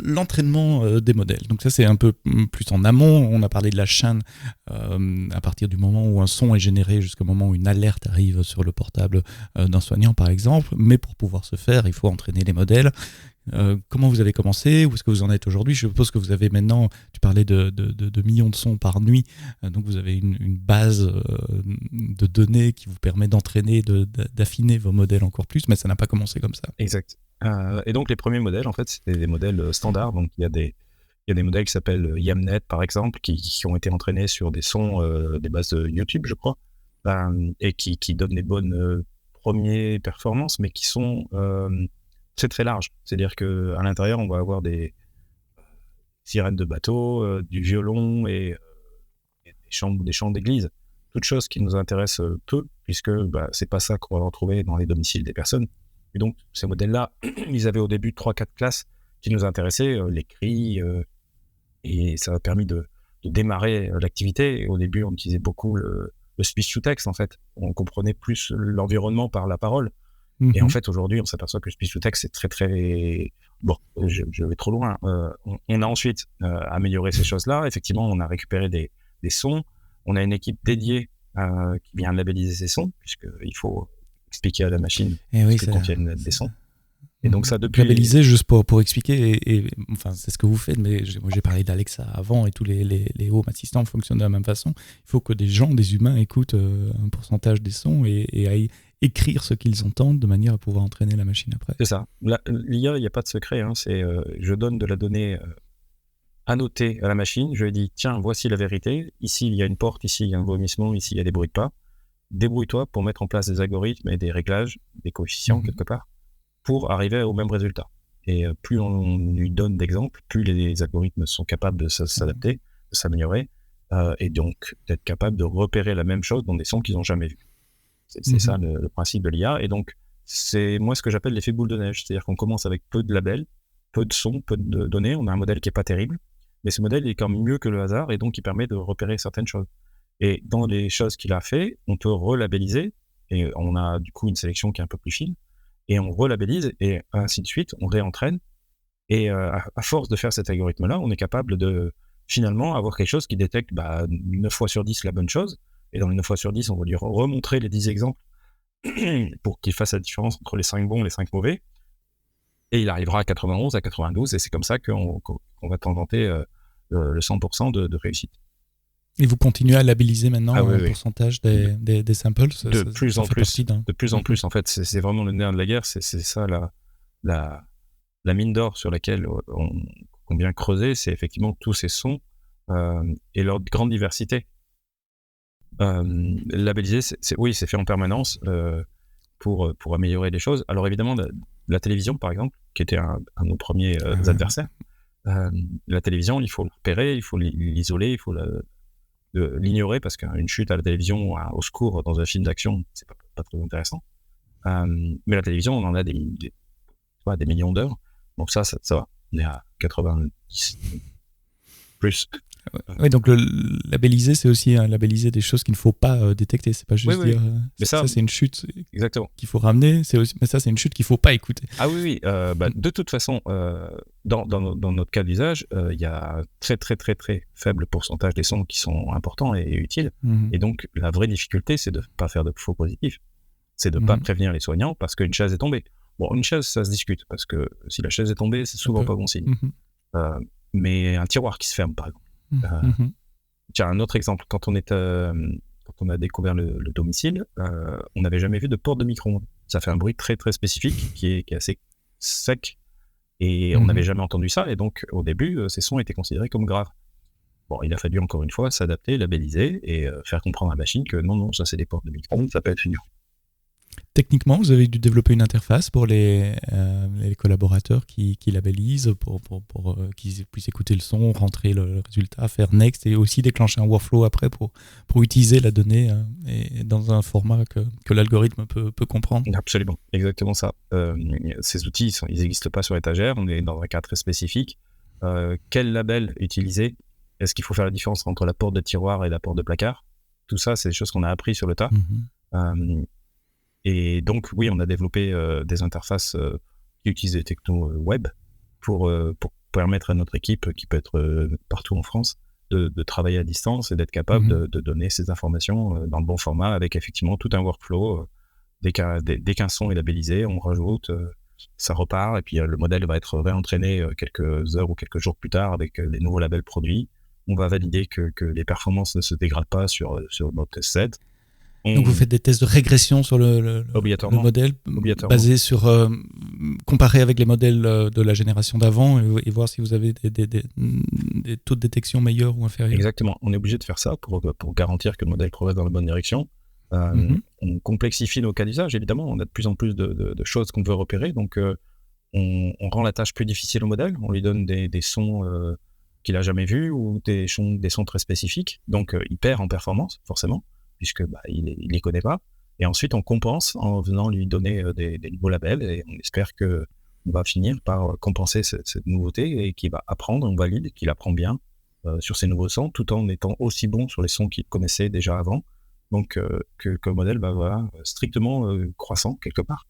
l'entraînement des modèles. Donc ça, c'est un peu plus en amont. On a parlé de la chaîne à partir du moment où un son est généré jusqu'au moment où une alerte arrive sur le portable d'un soignant, par exemple. Mais pour pouvoir se faire, il faut entraîner les modèles. Comment vous avez commencé? Où est-ce que vous en êtes aujourd'hui? Je suppose que vous avez maintenant, tu parlais de millions de sons par nuit, donc vous avez une base de données qui vous permet d'entraîner, d'affiner vos modèles encore plus, mais ça n'a pas commencé comme ça. Exact. Et donc les premiers modèles, en fait, c'était des modèles standards. Donc il y a des modèles qui s'appellent YAMNet, par exemple, qui ont été entraînés sur des sons, des bases de YouTube, je crois, et qui donnent des bonnes premières performances, mais qui sont... c'est très large, c'est-à-dire qu'à l'intérieur, on va avoir des sirènes de bateau, du violon et des chants d'église, toutes choses qui nous intéressent peu, puisque c'est pas ça qu'on va retrouver dans les domiciles des personnes. Et donc, ces modèles-là, ils avaient au début 3-4 classes qui nous intéressaient, les cris, et ça a permis de démarrer l'activité. Et au début, on utilisait beaucoup le speech to text, en fait. On comprenait plus l'environnement par la parole. Et en fait, aujourd'hui, on s'aperçoit que le speech to text, c'est très, très... Bon, je vais trop loin. On a ensuite amélioré ces choses-là. Effectivement, on a récupéré des sons. On a une équipe dédiée qui vient labelliser ces sons, puisqu'il faut expliquer à la machine ce que contiennent des sons. Et donc ça, depuis... Labelliser, juste pour expliquer, enfin, c'est ce que vous faites, mais moi j'ai parlé d'Alexa avant, et tous les home assistants fonctionnent de la même façon. Il faut que des humains écoutent un pourcentage des sons et aillent écrire ce qu'ils entendent de manière à pouvoir entraîner la machine après. C'est ça. L'IA, il n'y a pas de secret. Je donne de la donnée annotée à la machine. Je lui dis, tiens, voici la vérité. Ici, il y a une porte. Ici, il y a un vomissement. Ici, il y a des bruits de pas. Débrouille-toi pour mettre en place des algorithmes et des réglages, des coefficients quelque part, pour arriver au même résultat. Et plus on lui donne d'exemples, plus les algorithmes sont capables de s'adapter, de s'améliorer, et donc d'être capables de repérer la même chose dans des sons qu'ils n'ont jamais vus. C'est ça le principe de l'IA. Et donc, c'est moi ce que j'appelle l'effet boule de neige. C'est-à-dire qu'on commence avec peu de labels, peu de sons, peu de données. On a un modèle qui n'est pas terrible. mais ce modèle est quand même mieux que le hasard et donc il permet de repérer certaines choses. Et dans les choses qu'il a fait, on peut relabelliser et on a du coup une sélection qui est un peu plus fine et on relabellise et ainsi de suite, on réentraîne et à force de faire cet algorithme-là, on est capable de finalement avoir quelque chose qui détecte 9 fois sur 10 la bonne chose et dans les 9 fois sur 10, on va lui remontrer les 10 exemples pour qu'il fasse la différence entre les 5 bons et les 5 mauvais et il arrivera à 91, à 92 et c'est comme ça qu'on va tenter le 100% de réussite. Et vous continuez à labelliser maintenant oui, un pourcentage des samples de plus en plus. De plus en plus, en fait, c'est vraiment le nerf de la guerre. C'est ça la mine d'or sur laquelle on vient creuser. C'est effectivement tous ces sons et leur grande diversité. Labelliser, c'est fait en permanence pour améliorer les choses. Alors évidemment, la télévision, par exemple, qui était un de nos premiers adversaires, la télévision, il faut le repérer, il faut l'isoler, il faut l'ignorer parce qu'une chute à la télévision au secours dans un film d'action, c'est pas très intéressant. Mais la télévision, on en a des millions d'heures. Donc ça va. On est à 90 plus. Oui, donc le labelliser, c'est aussi labelliser des choses qu'il ne faut pas détecter. C'est pas juste dire mais ça, c'est une chute qu'il faut ramener. Mais ça, c'est une chute qu'il ne faut pas écouter. Ah oui. De toute façon, dans notre cas d'usage, il y a très très très très faible pourcentage des sons qui sont importants et utiles. Et donc la vraie difficulté, c'est de ne pas faire de faux positifs. C'est de ne pas prévenir les soignants parce qu'une chaise est tombée. Bon, une chaise, ça se discute parce que si la chaise est tombée, c'est souvent pas bon signe. Mais un tiroir qui se ferme, par exemple. Tiens, un autre exemple, quand on a découvert le domicile, on n'avait jamais vu de porte de micro-ondes. Ça fait un bruit très très spécifique qui est assez sec et on n'avait jamais entendu ça et donc au début ces sons étaient considérés comme graves. Bon, il a fallu encore une fois s'adapter, labelliser et faire comprendre à la machine que non, ça c'est des portes de micro-ondes, ça peut être fini. Techniquement, vous avez dû développer une interface pour les collaborateurs qui labellisent, pour qu'ils puissent écouter le son, rentrer le résultat, faire next et aussi déclencher un workflow après pour utiliser la donnée et dans un format que l'algorithme peut comprendre. Absolument, exactement ça. Ces outils, ils n'existent pas sur étagère, on est dans un cas très spécifique. Quel label utiliser? Est-ce qu'il faut faire la différence entre la porte de tiroir et la porte de placard? Tout ça, c'est des choses qu'on a appris sur le tas. Et donc, oui, on a développé des interfaces qui utilisent des technos web pour permettre à notre équipe, qui peut être partout en France, de travailler à distance et d'être capable de donner ces informations dans le bon format avec effectivement tout un workflow. Dès qu'un son est labellisé, on rajoute, ça repart et puis le modèle va être réentraîné quelques heures ou quelques jours plus tard avec les nouveaux labels produits. On va valider que les performances ne se dégradent pas sur notre test set. Donc vous faites des tests de régression sur le modèle basé sur comparer avec les modèles de la génération d'avant et voir si vous avez des taux de détection meilleurs ou inférieurs. Exactement, on est obligé de faire ça pour garantir que le modèle progresse dans la bonne direction. On complexifie nos cas d'usage, évidemment, on a de plus en plus de choses qu'on veut repérer, donc on rend la tâche plus difficile au modèle, on lui donne des sons qu'il n'a jamais vus ou des sons très spécifiques, donc il perd en performance, forcément, puisque il les connaît pas. Et ensuite, on compense en venant lui donner des nouveaux labels et on espère que on va finir par compenser cette nouveauté et qu'il va apprendre, on valide qu'il apprend bien sur ces nouveaux sons, tout en étant aussi bon sur les sons qu'il connaissait déjà avant. Donc, que le modèle va strictement croissant quelque part.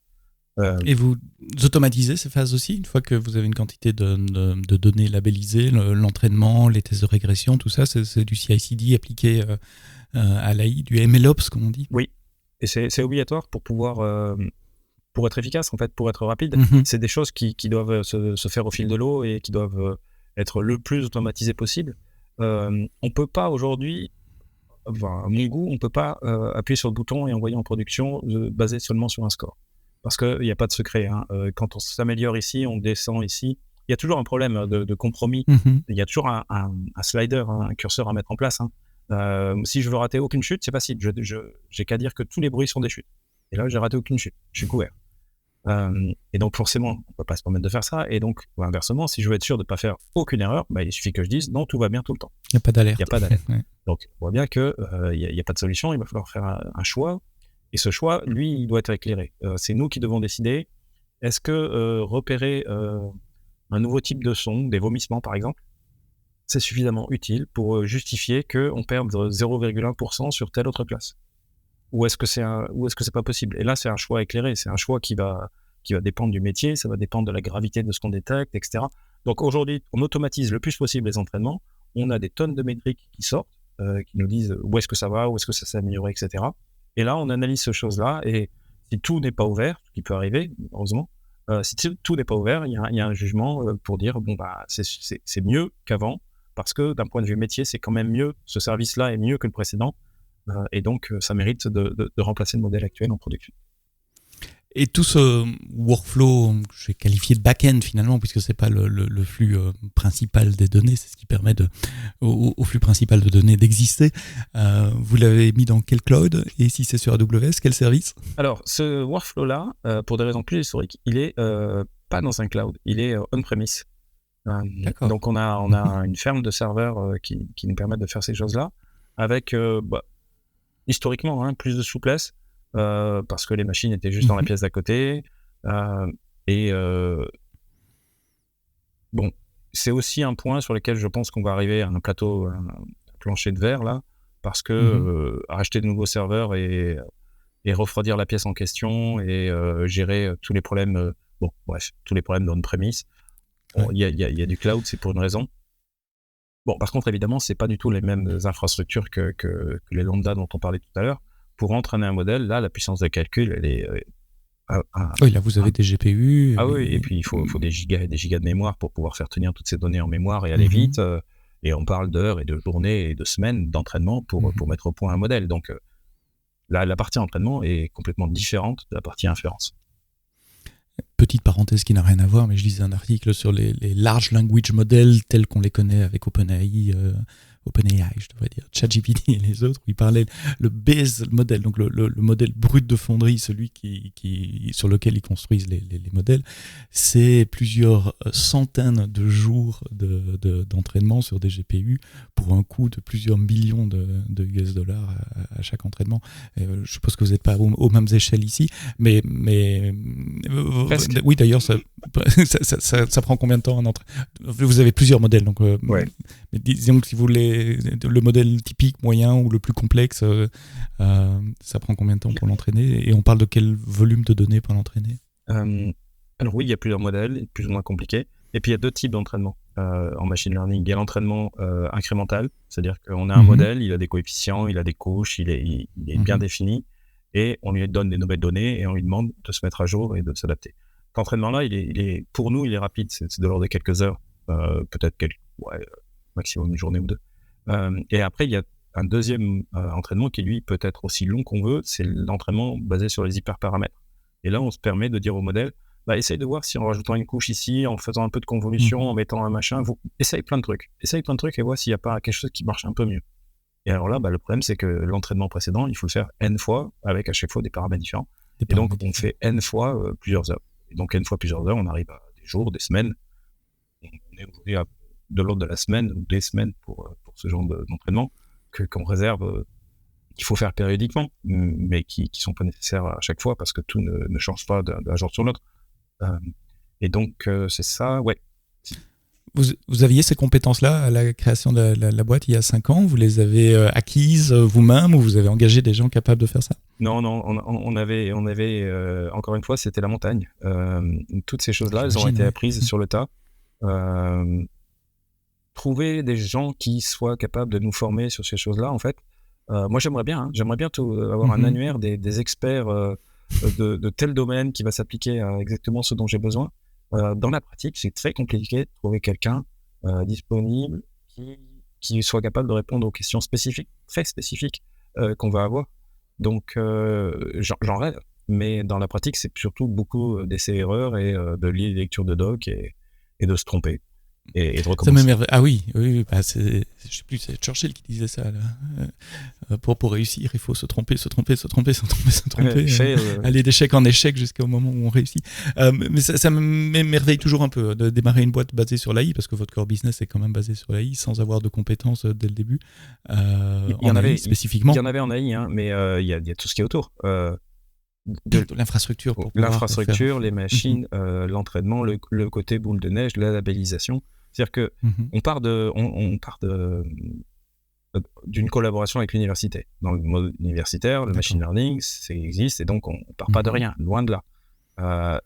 Et vous automatisez ces phases aussi, une fois que vous avez une quantité de données labellisées, l'entraînement, les tests de régression, tout ça, c'est du CI/CD appliqué à l'AI, du MLOps, comme on dit. Oui, et c'est obligatoire pour pouvoir, pour être efficace, en fait, pour être rapide. C'est des choses qui doivent se faire au fil de l'eau et qui doivent être le plus automatisées possible. On peut pas aujourd'hui, à mon goût, on peut pas appuyer sur le bouton et envoyer en production basé seulement sur un score. Parce qu'il n'y a pas de secret. Quand on s'améliore ici, on descend ici. Il y a toujours un problème de compromis. Il y a toujours un slider, un curseur à mettre en place. Si je veux rater aucune chute, c'est facile. J'ai qu'à dire que tous les bruits sont des chutes. Et là, j'ai raté aucune chute. Je suis couvert. Et donc, forcément, on ne peut pas se permettre de faire ça. Et donc, inversement, si je veux être sûr de ne pas faire aucune erreur, il suffit que je dise non, tout va bien tout le temps. Il n'y a pas d'alerte. Ouais. Donc, on voit bien qu'il n'y a pas de solution. Il va falloir faire un choix. Et ce choix, lui, il doit être éclairé. C'est nous qui devons décider. Est-ce que repérer un nouveau type de son, des vomissements par exemple, c'est suffisamment utile pour justifier qu'on perde 0,1% sur telle autre classe? Ou est-ce que c'est pas possible? Et là, c'est un choix éclairé, c'est un choix qui va dépendre du métier, ça va dépendre de la gravité de ce qu'on détecte, etc. Donc aujourd'hui, on automatise le plus possible les entraînements. On a des tonnes de métriques qui sortent, qui nous disent où est-ce que ça va, où est-ce que ça s'est amélioré, etc. Et là, on analyse ces choses-là. Et si tout n'est pas ouvert, ce qui peut arriver, heureusement, si tout n'est pas ouvert, il y a un jugement pour dire bon bah c'est mieux qu'avant, parce que d'un point de vue métier, c'est quand même mieux. Ce service-là est mieux que le précédent, et donc ça mérite de remplacer le modèle actuel en production. Et tout ce workflow, je vais qualifier de back-end finalement, puisque c'est pas le flux principal des données, c'est ce qui permet au flux principal de données d'exister. Vous l'avez mis dans quel cloud? Et si c'est sur AWS, quel service? Alors, ce workflow-là, pour des raisons plus historiques, il est pas dans un cloud, il est on-premise. D'accord. Donc, on a une ferme de serveurs qui nous permettent de faire ces choses-là, avec historiquement plus de souplesse. Parce que les machines étaient juste dans la pièce d'à côté. Bon, c'est aussi un point sur lequel je pense qu'on va arriver à un plateau, un plancher de verre, là, parce que racheter de nouveaux serveurs et refroidir la pièce en question et gérer tous les problèmes, tous les problèmes d'on-premise. Il y a du cloud, c'est pour une raison. Bon, par contre, évidemment, c'est pas du tout les mêmes infrastructures que les lambda dont on parlait tout à l'heure. Pour entraîner un modèle, là, la puissance de calcul, elle est... oui, là, vous avez des GPU. Oui, et puis il faut des gigas et des gigas de mémoire pour pouvoir faire tenir toutes ces données en mémoire et aller vite. Et on parle d'heures et de journées et de semaines d'entraînement pour mettre au point un modèle. Donc, la partie entraînement est complètement différente de la partie inférence. Petite parenthèse qui n'a rien à voir, mais je lisais un article sur les large language models tels qu'on les connaît avec OpenAI, je devrais dire, ChatGPT et les autres, où il parlait le base model, donc le modèle brut de fonderie, celui sur lequel ils construisent les modèles, c'est plusieurs centaines de jours d'entraînement sur des GPU pour un coût de plusieurs millions de US dollars à chaque entraînement. Je suppose que vous n'êtes pas aux mêmes échelles ici, mais oui, d'ailleurs, ça prend combien de temps un entraînement? Vous avez plusieurs modèles, donc ouais. Mais disons que si vous voulez le modèle typique, moyen ou le plus complexe, ça prend combien de temps pour l'entraîner? Et on parle de quel volume de données pour l'entraîner? Alors oui, il y a plusieurs modèles, plus ou moins compliqués. Et puis il y a deux types d'entraînement en machine learning. Il y a l'entraînement incrémental, c'est-à-dire qu'on a un modèle, il a des coefficients, il a des couches, il est bien défini, et on lui donne des nouvelles données et on lui demande de se mettre à jour et de s'adapter. Cet entraînement-là, pour nous, il est rapide, c'est de l'ordre de quelques heures, peut-être maximum une journée ou deux. Et après, il y a un deuxième entraînement qui, lui, peut être aussi long qu'on veut, c'est l'entraînement basé sur les hyperparamètres. Et là, on se permet de dire au modèle, essaye de voir si en rajoutant une couche ici, en faisant un peu de convolution, en mettant un machin, essaye plein de trucs et vois s'il n'y a pas quelque chose qui marche un peu mieux. Et alors là, le problème, c'est que l'entraînement précédent, il faut le faire N fois, avec à chaque fois des paramètres différents. Et donc, on fait N fois plusieurs heures. Et donc, N fois plusieurs heures, on arrive à des jours, des semaines. On est aujourd'hui à de l'ordre de la semaine ou des semaines pour ce genre d'entraînement qu'on réserve, qu'il faut faire périodiquement, mais qui sont pas nécessaires à chaque fois parce que tout ne change pas d'un jour sur l'autre. Et donc, c'est ça, ouais. Vous aviez ces compétences-là à la création de la boîte il y a 5 ans? Vous les avez acquises vous-même ou vous avez engagé des gens capables de faire ça? Non, on avait encore une fois, c'était la montagne. Toutes ces choses-là, elles ont été apprises sur le tas. Trouver des gens qui soient capables de nous former sur ces choses-là, en fait. Moi, j'aimerais bien avoir un annuaire des experts de tel domaine qui va s'appliquer à exactement ce dont j'ai besoin. Dans la pratique, c'est très compliqué de trouver quelqu'un disponible qui soit capable de répondre aux questions spécifiques, très spécifiques qu'on va avoir. Donc, j'en rêve, mais dans la pratique, c'est surtout beaucoup d'essais-erreurs et de lecture de doc et de se tromper. Et de recommencer. Ça m'émerveille. Ah oui, je sais plus, c'est Churchill qui disait ça. Là. Pour réussir, il faut se tromper. Aller d'échec en échec jusqu'au moment où on réussit. Mais ça m'émerveille toujours un peu de démarrer une boîte basée sur l'AI, parce que votre core business est quand même basé sur l'AI, sans avoir de compétences dès le début. Il y en avait spécifiquement. Il y en avait en AI, mais il y a tout ce qui est autour. De l'infrastructure. Les machines, l'entraînement, le côté boule de neige, la labellisation. C'est-à-dire que on part d'une collaboration avec l'université. Dans le mode universitaire, le machine learning, ça existe, et donc on part pas de rien, loin de là.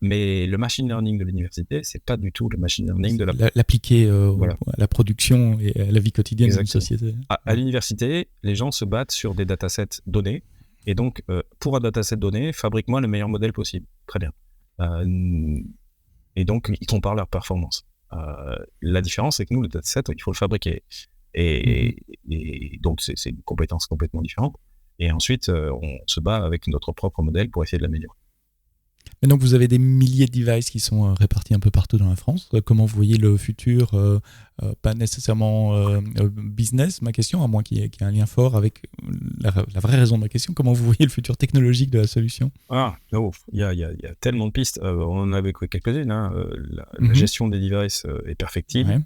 Mais le machine learning de l'université, c'est pas du tout le machine learning de l'appliquer à la production et à la vie quotidienne d'une société. À l'université, les gens se battent sur des datasets donnés, et donc pour un dataset donné, fabrique-moi le meilleur modèle possible. Très bien. Et donc ils comparent leur performance. La différence, c'est que nous, le dataset, il faut le fabriquer. Et donc, c'est une compétence complètement différente. Et ensuite, on se bat avec notre propre modèle pour essayer de l'améliorer. Et donc, vous avez des milliers de devices qui sont répartis un peu partout dans la France. Comment vous voyez le futur pas nécessairement business, ma question, à moins qu'il y ait un lien fort avec la vraie raison de ma question. Comment vous voyez le futur technologique de la solution ? Il y a tellement de pistes. On en avait quelques-unes. La gestion des devices est perfectible. Ouais.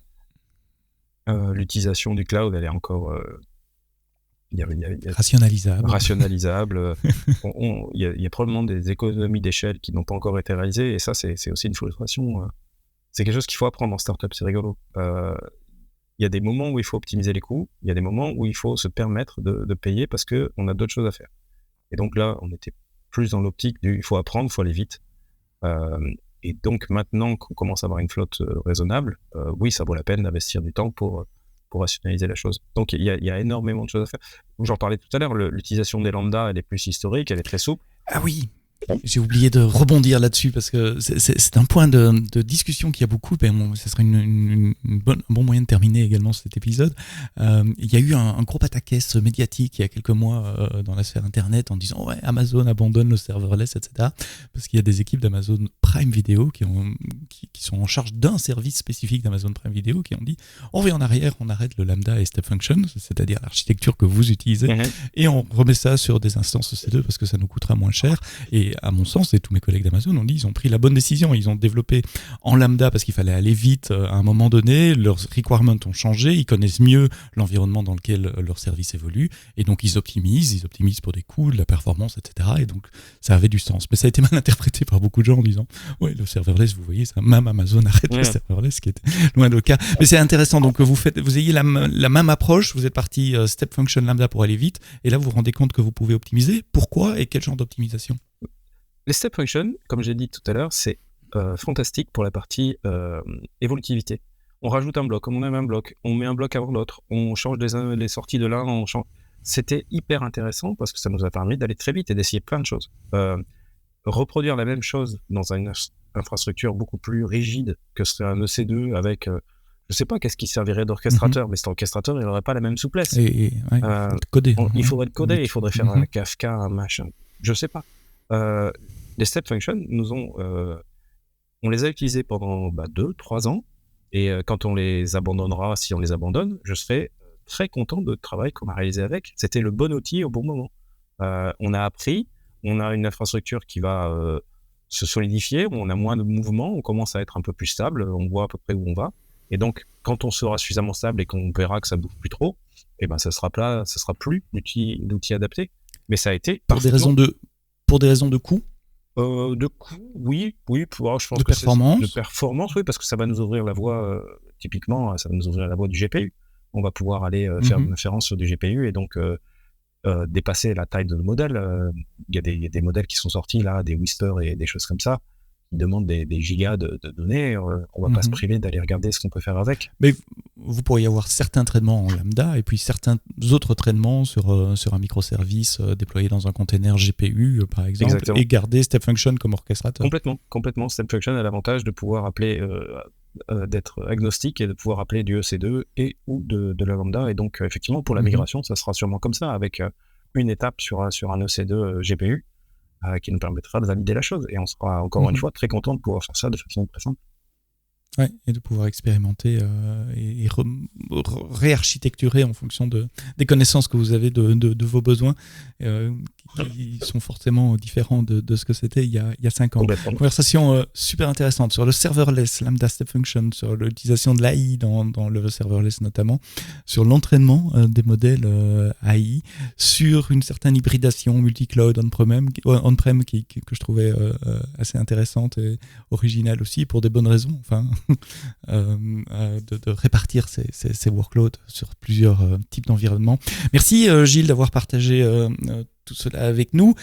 L'utilisation du cloud, elle est encore rationalisable. Il y a probablement des économies d'échelle qui n'ont pas encore été réalisées, et ça, c'est aussi une frustration. C'est quelque chose qu'il faut apprendre en startup, c'est rigolo. Il y a des moments où il faut optimiser les coûts, il y a des moments où il faut se permettre de payer parce qu'on a d'autres choses à faire. Et donc là, on était plus dans l'optique il faut apprendre, il faut aller vite. Et donc maintenant qu'on commence à avoir une flotte raisonnable, oui, ça vaut la peine d'investir du temps pour rationaliser la chose. Donc il y a énormément de choses à faire. J'en parlais tout à l'heure, l'utilisation des lambda, elle est plus historique, elle est très souple. Ah oui, j'ai oublié de rebondir là-dessus parce que c'est un point de discussion qu'il y a beaucoup. Et ce serait un bon moyen de terminer également cet épisode. Il y a eu un gros pataquès médiatique il y a quelques mois dans la sphère internet en disant ouais, Amazon abandonne le serverless, etc. Parce qu'il y a des équipes d'Amazon Prime Video qui sont en charge d'un service spécifique d'Amazon Prime Video qui ont dit on revient en arrière, on arrête le lambda et step function, c'est-à-dire l'architecture que vous utilisez, et on remet ça sur des instances EC2 parce que ça nous coûtera moins cher. Et à mon sens, et tous mes collègues d'Amazon ont dit ils ont pris la bonne décision. Ils ont développé en lambda parce qu'il fallait aller vite à un moment donné. Leurs requirements ont changé. Ils connaissent mieux l'environnement dans lequel leur service évolue. Et donc, ils optimisent pour des coûts, de la performance, etc. Et donc, ça avait du sens. Mais ça a été mal interprété par beaucoup de gens en disant ouais, le serverless, vous voyez, ça, même Amazon arrête le serverless, ce qui était loin de le cas. Mais c'est intéressant. Donc, vous ayez la même approche. Vous êtes parti step function lambda pour aller vite. Et là, vous vous rendez compte que vous pouvez optimiser. Pourquoi et quel genre d'optimisation ? Les step functions, comme j'ai dit tout à l'heure, c'est fantastique pour la partie évolutivité. On rajoute un bloc, on met un bloc, on met un bloc avant l'autre, on change les sorties de l'un, C'était hyper intéressant parce que ça nous a permis d'aller très vite et d'essayer plein de choses. Reproduire la même chose dans une infrastructure beaucoup plus rigide que serait un EC2 avec, je sais pas qu'est-ce qui servirait d'orchestrateur, mais cet orchestrateur, il n'aurait pas la même souplesse. Codé. Il faudrait le coder, il faudrait faire un Kafka, un machin, je sais pas. Les step functions on les a utilisés pendant 2-3 ans, et quand on les abandonnera, si on les abandonne, je serai très content de travail qu'on a réalisé avec. C'était le bon outil au bon moment. On a appris, on a une infrastructure qui va se solidifier, on a moins de mouvements, on commence à être un peu plus stable, on voit à peu près où on va. Et donc, quand on sera suffisamment stable et qu'on verra que ça bouge plus trop, ça sera plus l'outil adapté. Mais ça a été pour des raisons de coût. De coût, oui, je pense de performance. De performance, oui, parce que ça va nous ouvrir la voie, typiquement, ça va nous ouvrir la voie du GPU. On va pouvoir aller faire une référence sur du GPU et donc dépasser la taille de nos modèles. Il y a des modèles qui sont sortis là, des Whisper et des choses comme ça, qui demandent des gigas de données. On va pas se priver d'aller regarder ce qu'on peut faire avec. Mais vous pourriez avoir certains traitements en lambda et puis certains autres traitements sur un microservice déployé dans un container GPU, par exemple. Exactement. Et garder Step Function comme orchestrateur. Complètement. Step Function a l'avantage de pouvoir appeler, d'être agnostique et de pouvoir appeler du EC2 et ou de la lambda. Et donc, effectivement, pour la migration, ça sera sûrement comme ça, avec une étape sur un EC2 GPU qui nous permettra de valider la chose. Et on sera encore une fois très content de pouvoir faire ça de façon très simple. Ouais, et de pouvoir expérimenter et réarchitecturer en fonction des connaissances que vous avez de vos besoins, qui sont forcément différents de ce que c'était il y a 5 ans. Conversation super intéressante sur le serverless, Lambda Step Function, sur l'utilisation de l'AI dans le serverless notamment, sur l'entraînement des modèles AI, sur une certaine hybridation multi-cloud on-prem que je trouvais assez intéressante et originale aussi, pour des bonnes raisons, enfin, de répartir ces workloads sur plusieurs types d'environnements. Merci Gilles d'avoir partagé tout cela avec nous.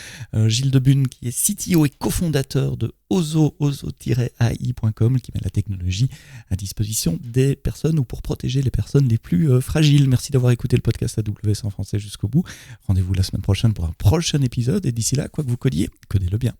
Gilles Debune, qui est CTO et cofondateur de ozo-ai.com, qui met la technologie à disposition des personnes ou pour protéger les personnes les plus fragiles. Merci d'avoir écouté le podcast AWS en français jusqu'au bout. Rendez-vous la semaine prochaine pour un prochain épisode, et d'ici là, quoi que vous codiez, codez-le bien.